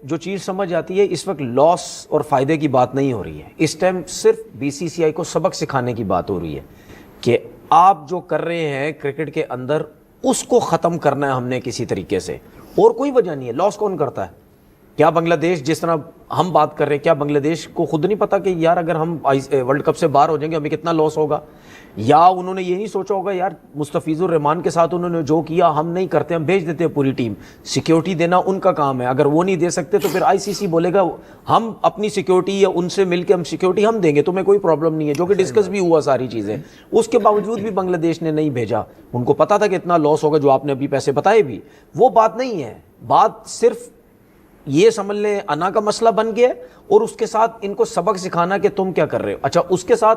जो चीज़ समझ आती है, इस वक्त लॉस और फ़ायदे की बात नहीं हो रही है। इस टाइम सिर्फ बीसीसीआई को सबक सिखाने की बात हो रही है कि आप जो कर रहे हैं क्रिकेट के अंदर, उसको ख़त्म करना है हमने किसी तरीके से, और कोई वजह नहीं है। लॉस कौन करता है? क्या बांग्लादेश, जिस तरह हम बात कर रहे हैं, क्या बांग्लादेश को खुद नहीं पता कि यार अगर हम वर्ल्ड कप से बाहर हो जाएंगे हमें कितना लॉस होगा? या उन्होंने ये नहीं सोचा होगा यार मुस्तफिजुर रहमान के साथ उन्होंने जो किया हम नहीं करते, हम भेज देते हैं पूरी टीम। सिक्योरिटी देना उनका काम है, अगर वो नहीं दे सकते तो फिर आईसीसी बोलेगा हम अपनी सिक्योरिटी या उनसे मिलकर हम सिक्योरिटी हम देंगे, तुम्हें कोई प्रॉब्लम नहीं है, जो कि डिस्कस भी हुआ सारी चीज़ें। उसके बावजूद भी बांग्लादेश ने नहीं भेजा, उनको पता था कि इतना लॉस होगा, जो आपने अभी पैसे बताए भी। वो बात नहीं है, बात सिर्फ ये समझ लें अना का मसला बन गया, और उसके साथ इनको सबक सिखाना कि तुम क्या कर रहे हो। अच्छा, उसके साथ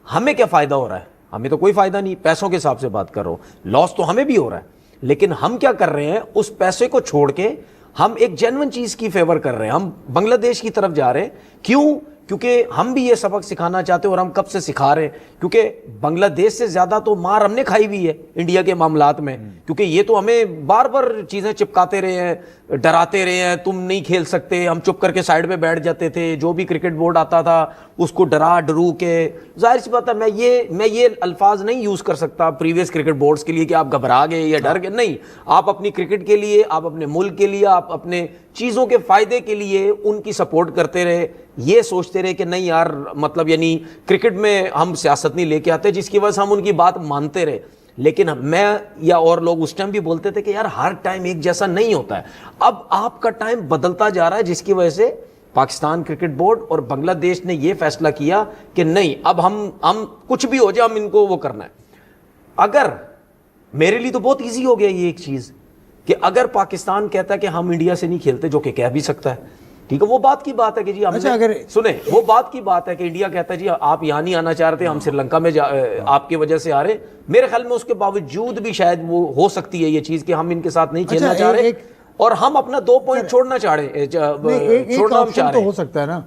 हमें क्या फ़ायदा हो रहा है? हमें तो कोई फ़ायदा नहीं, पैसों के हिसाब से बात कर रहा हूँ, लॉस तो हमें भी हो रहा है, लेकिन हम क्या कर रहे हैं, उस पैसे को छोड़ के हम एक जेन्युइन चीज़ की फेवर कर रहे हैं, हम बांग्लादेश की तरफ जा रहे हैं। क्यों? क्योंकि हम भी ये सबक सिखाना चाहते हैं, और हम कब से सिखा रहे हैं, क्योंकि बांग्लादेश से ज़्यादा तो मार हमने खाई हुई है इंडिया के मामलात में, क्योंकि ये तो हमें बार बार चीज़ें चिपकाते रहे हैं, डराते रहे हैं, तुम नहीं खेल सकते, हम चुप करके साइड में बैठ जाते थे, जो भी क्रिकेट बोर्ड आता था उसको डरा डरू के। जाहिर सी बात है, मैं ये अल्फाज नहीं यूज़ कर सकता प्रीवियस क्रिकेट बोर्ड्स के लिए कि आप घबरा गए या डर गए, नहीं। आप अपनी क्रिकेट के लिए, आप अपने मुल्क के लिए, आप अपने चीज़ों के फ़ायदे के लिए उनकी सपोर्ट करते रहे, ये सोचते रहे कि नहीं यार, मतलब यानी क्रिकेट में हम सियासत नहीं लेके आते, जिसकी वजह से हम उनकी बात मानते रहे। लेकिन मैं या और लोग उस टाइम भी बोलते थे कि यार हर टाइम एक जैसा नहीं होता है। अब आपका टाइम बदलता जा रहा है, जिसकी वजह से पाकिस्तान क्रिकेट बोर्ड और बांग्लादेश ने यह फैसला किया कि नहीं, अब हम कुछ भी हो जाए, हम इनको वो करना है। अगर मेरे लिए तो बहुत ईजी हो गया ये एक चीज़ कि अगर पाकिस्तान कहता है कि हम इंडिया से नहीं खेलते, जो कि कह भी सकता है, ठीक है, वो बात की बात है कि जी हमने, अच्छा, अगर सुने, वो बात की बात है कि इंडिया कहता है जी आप यहाँ नहीं आना चाह रहे थे, हम श्रीलंका में आपकी वजह से आ रहे। मेरे ख्याल में उसके बावजूद भी शायद वो हो सकती है ये चीज़ कि हम इनके साथ नहीं खेलना चाह रहे, और हम अपना 2 पॉइंट छोड़ना चाह रहे, छोड़ना हम चाह रहे। तो हो सकता है ना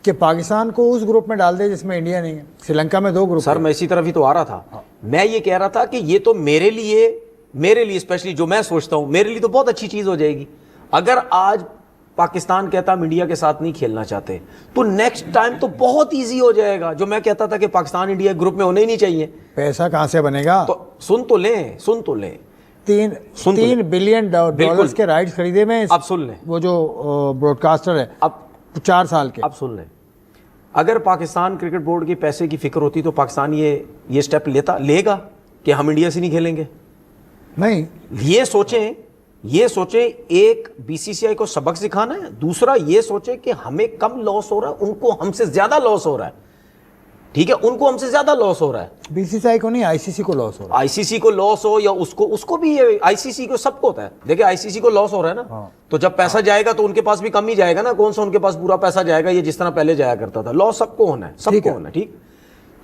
कि पाकिस्तान को उस ग्रुप में डाल दे जिसमें इंडिया नहीं है। श्रीलंका में 2 ग्रुप। सर मैं इसी तरफ ही तो आ रहा था, मैं ये कह रहा था कि ये तो मेरे लिए स्पेशली जो मैं सोचता हूं, मेरे लिए तो बहुत अच्छी चीज हो जाएगी। अगर आज पाकिस्तान कहता हम इंडिया के साथ नहीं खेलना चाहते, तो नेक्स्ट टाइम तो बहुत इजी हो जाएगा। जो मैं कहता था कि पाकिस्तान इंडिया ग्रुप में होने ही नहीं चाहिए, पैसा कहां से बनेगा? तो सुन तो लें 3 बिलियन डॉलर्स के राइट्स खरीदे में। अब सुन लें, वो जो ब्रॉडकास्टर है अब 4 साल के। अब सुन लें, अगर पाकिस्तान क्रिकेट बोर्ड की पैसे की फिक्र होती तो पाकिस्तान ये स्टेप लेगा कि हम इंडिया से नहीं खेलेंगे? नहीं। ये सोचें एक बीसीसीआई को सबक सिखाना है, दूसरा ये सोचें कि हमें कम लॉस हो रहा है, उनको हमसे ज्यादा लॉस हो रहा है। ठीक है, उनको हमसे ज्यादा लॉस हो रहा है। बीसीसीआई को नहीं, आईसीसी को लॉस हो रहा है। आईसीसी को लॉस हो या उसको भी, ये आईसीसी को सबको होता है। देखिए आईसीसी को लॉस हो रहा है ना, हाँ। तो जब पैसा जाएगा तो उनके पास भी कम ही जाएगा ना, कौन सा उनके पास पूरा पैसा जाएगा, ये जिस तरह पहले जाया करता था। लॉस सबको होना है, सबको होना है। ठीक,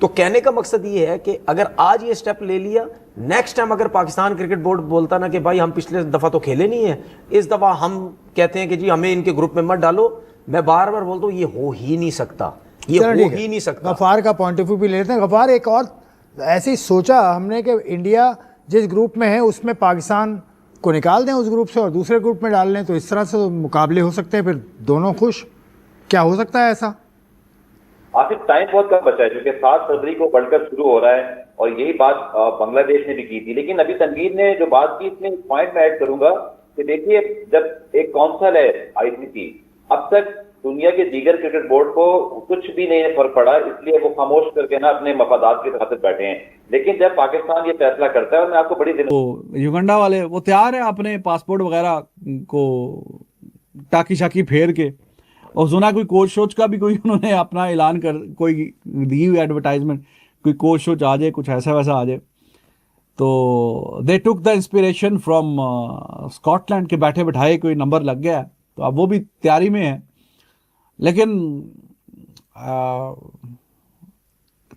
तो कहने का मकसद ये है कि अगर आज ये स्टेप ले लिया, नेक्स्ट टाइम अगर पाकिस्तान क्रिकेट बोर्ड बोलता ना कि भाई हम पिछले दफा तो खेले नहीं है, इस दफा हम कहते हैं कि जी हमें इनके ग्रुप में मत डालो, मैं बार बार बोलता हूँ ये हो ही नहीं सकता, ये हो ही नहीं सकता। गफार का पॉइंट ऑफ व्यू भी ले लेते हैं। गफार, एक और ऐसे ही सोचा हमने कि इंडिया जिस ग्रुप में है उसमें पाकिस्तान को निकाल दें उस ग्रुप से और दूसरे ग्रुप में डाल लें, तो इस तरह से तो मुकाबले हो सकते हैं, फिर दोनों खुश। क्या हो सकता है ऐसा? आसिफ, टाइम बहुत कम बचा है क्योंकि 7 फरवरी को वर्ल्ड कप शुरू हो रहा है, और यही बात बांग्लादेश ने भी की थी। लेकिन अभी तनवीर ने जो बात की, इसमें एक पॉइंट मैं ऐड करूंगा कि देखिए, जब एक काउंसिल है आईसीसी, अब तक दुनिया के दीगर क्रिकेट बोर्ड को कुछ भी नहीं फर्क पड़ा, इसलिए वो खामोश करके ना अपने मफादात की खातिर बैठे हैं। लेकिन जब पाकिस्तान ये फैसला करता है, और मैं आपको बड़ी तो युगांडा वाले वो तैयार है अपने पासपोर्ट वगैरह को टाकी शाकी फेर के, और सुना कोई कोच शोच का भी कोई उन्होंने अपना ऐलान कर, कोई दी हुई एडवर्टाइजमेंट, कोई कोच शोच आ जाए, कुछ ऐसा वैसा आ जाए। तो they took the inspiration from Scotland के, बैठे बैठाए कोई नंबर लग गया है, तो अब वो भी तैयारी में है। लेकिन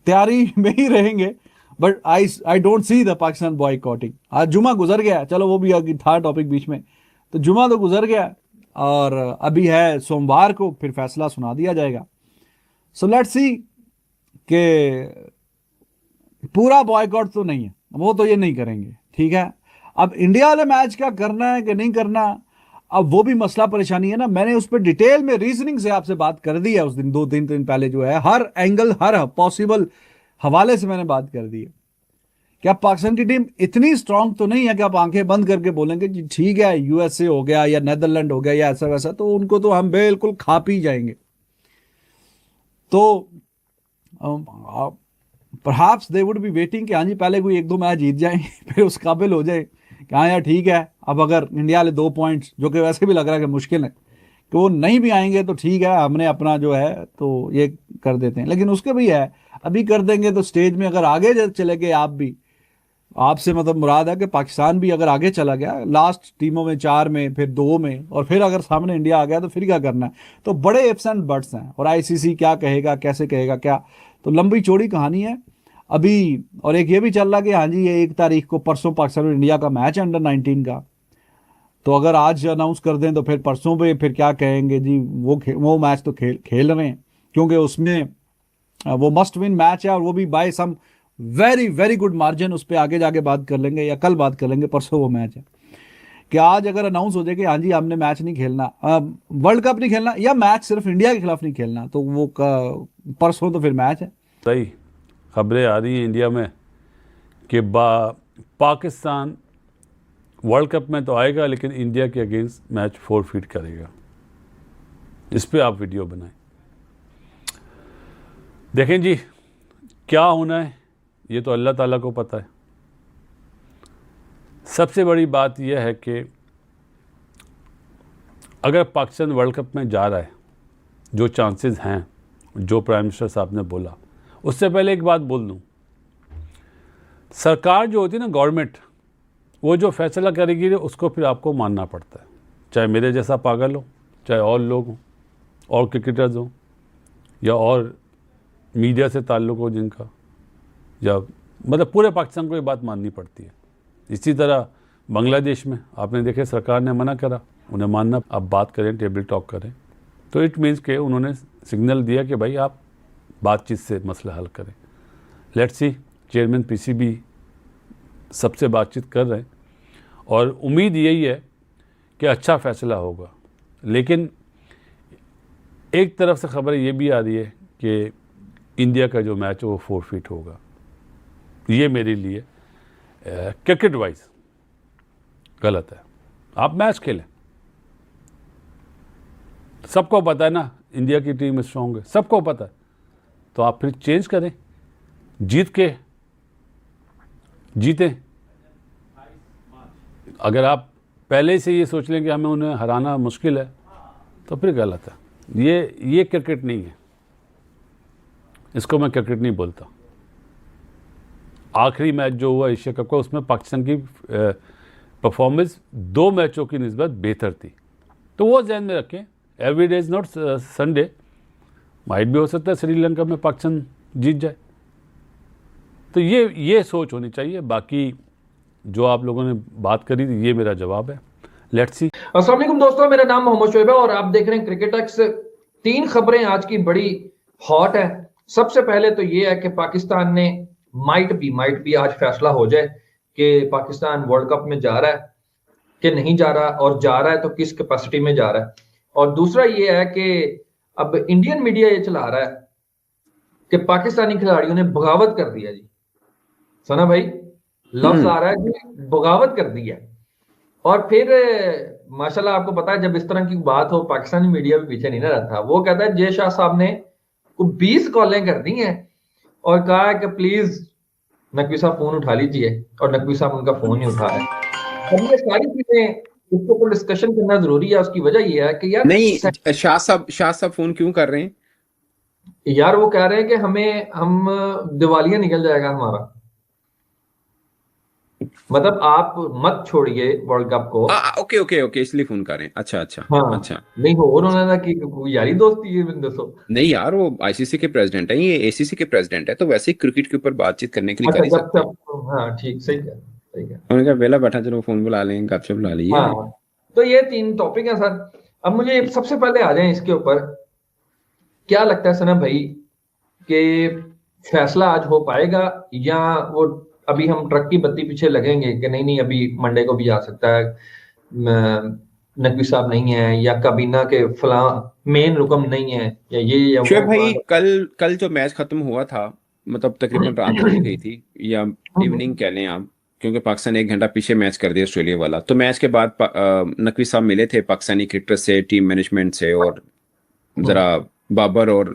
तैयारी में ही रहेंगे, but I don't see the Pakistan boycotting. आज जुमा गुजर गया, चलो वो भी था टॉपिक बीच में, तो जुमा तो गुजर गया और अभी है सोमवार को फिर फैसला सुना दिया जाएगा। सो लेट्स सी कि पूरा बॉयकॉट तो नहीं है, वो तो ये नहीं करेंगे। ठीक है, अब इंडिया वाले मैच का करना है कि नहीं करना, अब वो भी मसला परेशानी है ना, मैंने उस पर डिटेल में रीजनिंग से आपसे बात कर दी है उस दिन, 2-3 दिन पहले जो है, हर एंगल हर पॉसिबल हवाले से मैंने बात कर दी है कि अब पाकिस्तान की टीम इतनी स्ट्रांग तो नहीं है कि आप आंखें बंद करके बोलेंगे जी ठीक है यूएसए हो गया या नेदरलैंड हो गया या ऐसा वैसा, तो उनको तो हम बिल्कुल खा पी जाएंगे। तो perhaps they would be waiting कि हाँ जी पहले कोई 1-2 मैच जीत जाएं फिर उस काबिल हो जाए कि हाँ यार ठीक है, अब अगर इंडिया वाले 2 पॉइंट्स, जो कि वैसे भी लग रहा है कि मुश्किल है कि वो नहीं भी आएंगे, तो ठीक है हमने अपना जो है तो ये कर देते हैं। लेकिन उसके भी है, अभी कर देंगे तो स्टेज में अगर आगे चले गए आप भी, आपसे मतलब मुराद है कि पाकिस्तान भी अगर आगे चला गया लास्ट टीमों में 4 में फिर 2 में, और फिर अगर सामने इंडिया आ गया तो फिर क्या करना है। तो बड़े इफ्स एंड बट्स हैं, और आईसीसी क्या कहेगा कैसे कहेगा क्या, तो लंबी चौड़ी कहानी है अभी। और एक ये भी चल रहा कि हाँ जी ये 1 तारीख को परसों पाकिस्तान और इंडिया का मैच है अंडर 19 का, तो अगर आज अनाउंस कर दें तो फिर परसों पे फिर क्या कहेंगे जी वो मैच तो खेल रहे हैं, क्योंकि उसमें वो मस्ट विन मैच है, और वो भी by some very very good margin. उस पर आगे जाके बात कर लेंगे या कल बात कर लेंगे, परसों वो मैच है कि आज अगर अनाउंस हो जाए कि हाँ जी हमने मैच नहीं खेलना, वर्ल्ड कप नहीं खेलना, या मैच सिर्फ इंडिया के खिलाफ नहीं खेलना, तो वो परसों तो फिर मैच है। सही खबरें आ रही हैं इंडिया में कि पाकिस्तान वर्ल्ड कप में तो आएगा लेकिन इंडिया के अगेंस्ट मैच फोरफीट करेगा। इस पे आप वीडियो बनाएं। देखें जी क्या होना है ये तो अल्लाह ताला को पता है। सबसे बड़ी बात यह है कि अगर पाकिस्तान वर्ल्ड कप में जा रहा है, जो चांसेस हैं, जो प्राइम मिनिस्टर साहब ने बोला, उससे पहले एक बात बोल दूं, सरकार जो होती है ना गवर्नमेंट, वो जो फैसला करेगी उसको फिर आपको मानना पड़ता है, चाहे मेरे जैसा पागल हो, चाहे और लोग हों, और क्रिकेटर्स हों, या और मीडिया से ताल्लुक़ हो जिनका, या मतलब पूरे पाकिस्तान को ये बात माननी पड़ती है। इसी तरह बांग्लादेश में आपने देखे सरकार ने मना करा, उन्हें मानना, अब बात करें टेबल टॉक करें, तो इट मीन्स के उन्होंने सिग्नल दिया कि भाई आप बातचीत से मसला हल करें। लेट्स सी, चेयरमैन पीसीबी सबसे बातचीत कर रहे हैं और उम्मीद यही है कि अच्छा फ़ैसला होगा। लेकिन एक तरफ से खबर ये भी आ रही है कि इंडिया का जो मैच है वो फोरफीट होगा। ये मेरे लिए क्रिकेट वाइज गलत है। आप मैच खेलें, सबको पता है ना इंडिया की टीम स्ट्रॉन्ग है, सबको पता है, तो आप फिर चेंज करें, जीतें। अगर आप पहले से ये सोच लें कि हमें उन्हें हराना मुश्किल है तो फिर गलत है। ये क्रिकेट नहीं है, इसको मैं क्रिकेट नहीं बोलता। आखिरी मैच जो हुआ एशिया कप का, उसमें पाकिस्तान की परफॉर्मेंस 2 मैचों की निस्बत बेहतर थी, तो वो ध्यान में रखें। Every day is not Sunday, might भी हो सकता है श्रीलंका में पाकिस्तान जीत जाए, तो ये सोच होनी चाहिए। बाकी जो आप लोगों ने बात करी ये मेरा जवाब है। Let's see. अस्सलाम वालेकुम दोस्तों, मेरा नाम मोहम्मद शोएब है और आप देख रहे हैं क्रिकेटक्स। 3 खबरें आज की बड़ी हॉट है। सबसे पहले तो ये है कि पाकिस्तान ने माइट भी आज फैसला हो जाए कि पाकिस्तान वर्ल्ड कप में जा रहा है कि नहीं जा रहा, और जा रहा है तो किस कैपेसिटी में जा रहा है। और दूसरा ये है कि अब इंडियन मीडिया ये चला रहा है कि पाकिस्तानी खिलाड़ियों ने बगावत कर दिया जी। सुना भाई, लफ्ज आ रहा है कि बगावत कर दी है। और फिर माशाल्लाह आपको पता है जब इस तरह की बात हो पाकिस्तानी मीडिया भी पीछे नहीं ना रहता। वो कहता है जय शाह साहब ने 20 कॉलें कर दी हैं और कहा है कि प्लीज नकवी साहब फोन उठा लीजिए, और नकवी साहब उनका फोन नहीं उठा रहे। अब ये सारी चीजें इसको ऊपर डिस्कशन करना जरूरी है। उसकी वजह ये है कि यार नहीं, शाह साहब फोन क्यों कर रहे हैं यार? वो कह रहे हैं कि हम दिवालिया निकल जाएगा हमारा, मतलब आप मत छोड़िए वर्ल्ड कप को। ओके, इसलिए फोन कर रहे हैं। अच्छा। हाँ, अच्छा, नहीं हो उन्होंने कि यारी दोस्ती है दोस्तों। नहीं यार, वो आईसीसी के प्रेसिडेंट है, ये एसीसी के प्रेसिडेंट है, तो वैसे ही क्रिकेट के ऊपर बातचीत करने के लिए कर ही सकते हैं। हाँ ठीक, सही है। उन्होंने कहा वेला बैठा, चलो फोन बुला लें, गपशप बुला लीजिए। हाँ, तो ये 3 टॉपिक है सर। अब मुझे सबसे पहले आ जाए इसके ऊपर, क्या लगता है सना भाई कि फैसला आज हो पाएगा, या वो अभी हम ट्रक की बत्ती पीछे लगेंगे कि नहीं अभी मंडे को भी आ सकता है। नकवी साहब नहीं है, या काबीना के फला मेन रुकम नहीं है, या ये या शोएब वो भाई, कल जो मैच खत्म हुआ था, मतलब तकरीबन रात हो गई थी या इवनिंग कह लें आप, क्योंकि पाकिस्तान ने 1 घंटा पीछे मैच कर दिया ऑस्ट्रेलिया वाला। तो मैच के बाद नकवी साहब मिले थे पाकिस्तानी क्रिकेटर से, टीम मैनेजमेंट से, और जरा बाबर और